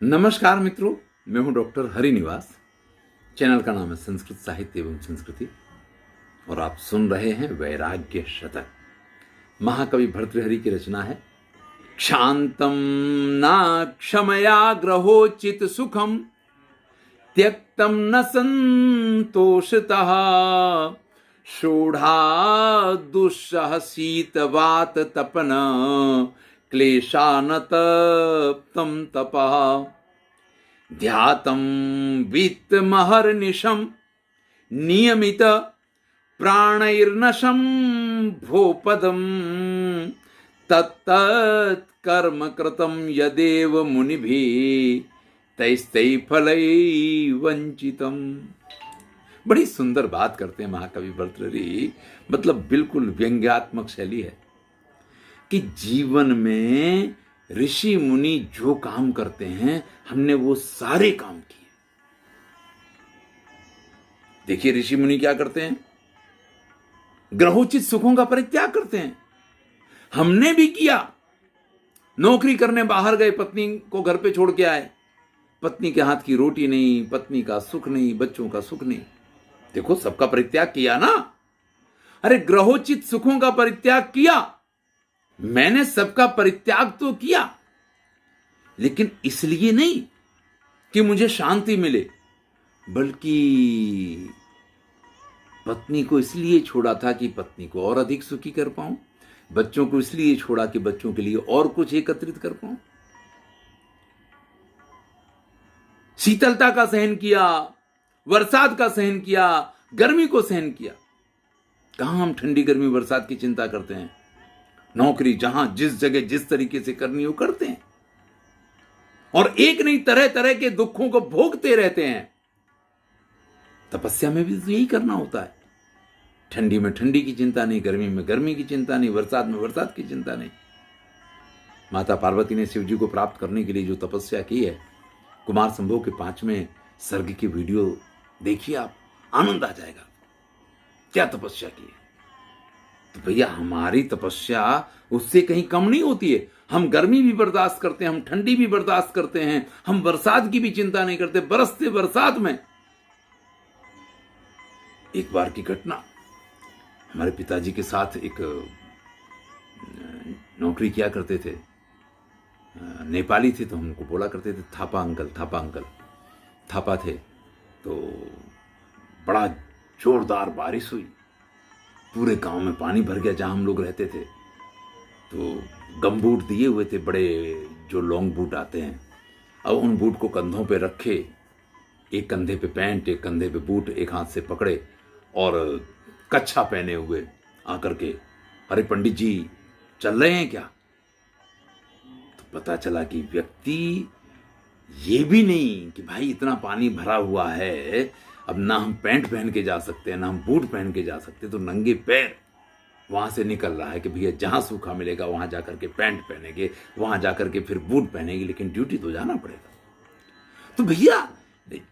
नमस्कार मित्रों, मैं हूं डॉक्टर हरिनिवास। चैनल का नाम है संस्कृत साहित्य एवं संस्कृति और आप सुन रहे हैं वैराग्य शतक। महाकवि भर्तृहरि की रचना है। क्षांतम न क्षमया ग्रहोचित सुखम त्यक्तम न संतोषतः शोढ़ा दुस्सह शीतवात तपन क्लेशानत तम तपः ध्यातं वित्तमहर्निशं नियमित प्राणैर्नशं भोपदं तत्तत् कर्म कृतं यदेव मुनिभिः तैस्तै फलै वंचितम्। बड़ी सुंदर बात करते हैं महाकवि भर्तृहरि। मतलब बिल्कुल व्यंग्यात्मक शैली है कि जीवन में ऋषि मुनि जो काम करते हैं हमने वो सारे काम किए। देखिए ऋषि मुनि क्या करते हैं, ग्रहोचित सुखों का परित्याग करते हैं। हमने भी किया। नौकरी करने बाहर गए, पत्नी को घर पे छोड़ के आए, पत्नी के हाथ की रोटी नहीं, पत्नी का सुख नहीं, बच्चों का सुख नहीं। देखो सबका परित्याग किया ना। अरे ग्रहोचित सुखों का परित्याग किया, मैंने सबका परित्याग तो किया, लेकिन इसलिए नहीं कि मुझे शांति मिले, बल्कि पत्नी को इसलिए छोड़ा था कि पत्नी को और अधिक सुखी कर पाऊं, बच्चों को इसलिए छोड़ा कि बच्चों के लिए और कुछ एकत्रित कर पाऊं। शीतलता का सहन किया, बरसात का सहन किया, गर्मी को सहन किया। कहां हम ठंडी गर्मी बरसात की चिंता करते हैं। नौकरी जहां जिस जगह जिस तरीके से करनी हो करते हैं और एक नहीं तरह तरह के दुखों को भोगते रहते हैं। तपस्या में भी तो यही करना होता है। ठंडी में ठंडी की चिंता नहीं, गर्मी में गर्मी की चिंता नहीं, बरसात में बरसात की चिंता नहीं। माता पार्वती ने शिव जी को प्राप्त करने के लिए जो तपस्या की है, कुमार संभव के 5वें सर्ग की वीडियो देखिए, आप आनंद आ जाएगा क्या तपस्या की है। तो भैया हमारी तपस्या उससे कहीं कम नहीं होती है। हम गर्मी भी बर्दाश्त करते हैं, हम ठंडी भी बर्दाश्त करते हैं, हम बरसात की भी चिंता नहीं करते। बरसते बरसात में एक बार की घटना, हमारे पिताजी के साथ एक नौकरी किया करते थे, नेपाली थे, तो हमको बोला करते थे थापा अंकल, थापा अंकल। थापा थे तो बड़ा जोरदार बारिश हुई, पूरे गांव में पानी भर गया जहां हम लोग रहते थे। तो गमबूट दिए हुए थे, बड़े जो लॉन्ग बूट आते हैं। अब उन बूट को कंधों पे रखे, एक कंधे पे पैंट, एक कंधे पे बूट, एक हाथ से पकड़े और कच्छा पहने हुए आकर के, अरे पंडित जी चल रहे हैं क्या? तो पता चला कि व्यक्ति ये भी नहीं कि भाई इतना पानी भरा हुआ है, अब ना हम पैंट पहन के जा सकते हैं, ना हम बूट पहन के जा सकते, तो नंगे पैर वहां से निकल रहा है कि भैया जहां सूखा मिलेगा वहां जाकर के पैंट पहनेंगे, वहां जाकर के फिर बूट पहनेंगे, लेकिन ड्यूटी तो जाना पड़ेगा। तो भैया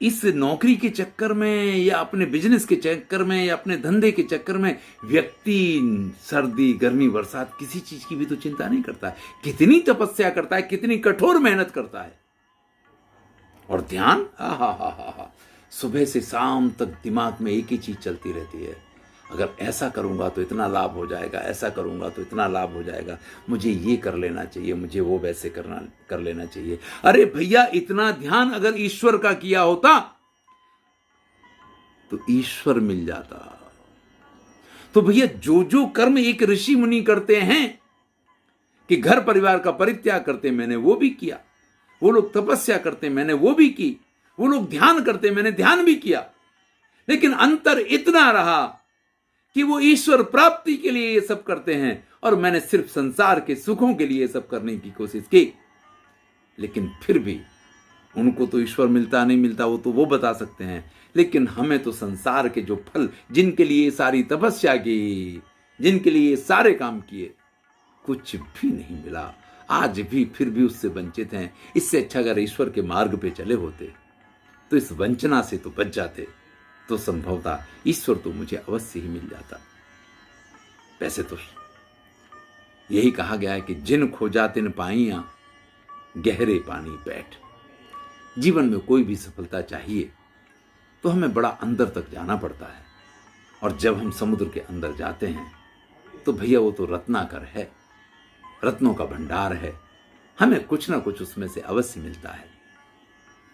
इस नौकरी के चक्कर में या अपने बिजनेस के चक्कर में या अपने धंधे के चक्कर में व्यक्ति सर्दी गर्मी बरसात किसी चीज की भी तो चिंता नहीं करता है। कितनी तपस्या करता है, कितनी कठोर मेहनत करता है। और ध्यान, हा, सुबह से शाम तक दिमाग में एक ही चीज चलती रहती है, अगर ऐसा करूंगा तो इतना लाभ हो जाएगा, ऐसा करूंगा तो इतना लाभ हो जाएगा, मुझे ये कर लेना चाहिए, मुझे वो वैसे कर लेना चाहिए। अरे भैया इतना ध्यान अगर ईश्वर का किया होता तो ईश्वर मिल जाता। तो भैया जो जो कर्म एक ऋषि मुनि करते हैं कि घर परिवार का परित्याग करते, मैंने वो भी किया। वो लोग तपस्या करते, मैंने वो भी की। वो लोग ध्यान करते, मैंने ध्यान भी किया। लेकिन अंतर इतना रहा कि वो ईश्वर प्राप्ति के लिए ये सब करते हैं और मैंने सिर्फ संसार के सुखों के लिए सब करने की कोशिश की। लेकिन फिर भी उनको तो ईश्वर मिलता नहीं मिलता वो बता सकते हैं, लेकिन हमें तो संसार के जो फल, जिनके लिए सारी तपस्या की, जिनके लिए सारे काम किए, कुछ भी नहीं मिला। आज भी फिर भी उससे वंचित हैं। इससे अच्छा अगर ईश्वर के मार्ग पे चले होते तो इस वंचना से तो बच जाते, तो संभवतः ईश्वर तो मुझे अवश्य ही मिल जाता। वैसे तो यही कहा गया है कि जिन खोजा तिन पाइयां गहरे पानी बैठ। जीवन में कोई भी सफलता चाहिए तो हमें बड़ा अंदर तक जाना पड़ता है, और जब हम समुद्र के अंदर जाते हैं तो भैया वो तो रत्नाकर है, रत्नों का भंडार है, हमें कुछ ना कुछ उसमें से अवश्य मिलता है।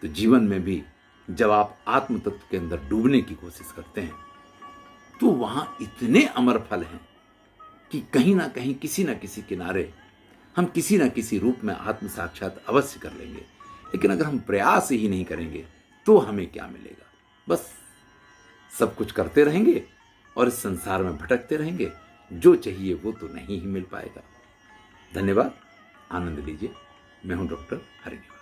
तो जीवन में भी जब आप आत्म तत्व के अंदर डूबने की कोशिश करते हैं तो वहां इतने अमर फल हैं कि कहीं ना कहीं किसी ना किसी किनारे हम किसी ना किसी रूप में आत्म साक्षात अवश्य कर लेंगे। लेकिन अगर हम प्रयास ही नहीं करेंगे तो हमें क्या मिलेगा? बस सब कुछ करते रहेंगे और इस संसार में भटकते रहेंगे, जो चाहिए वो तो नहीं ही मिल पाएगा। धन्यवाद, आनंद लीजिए। मैं हूं डॉक्टर हरिनिवास।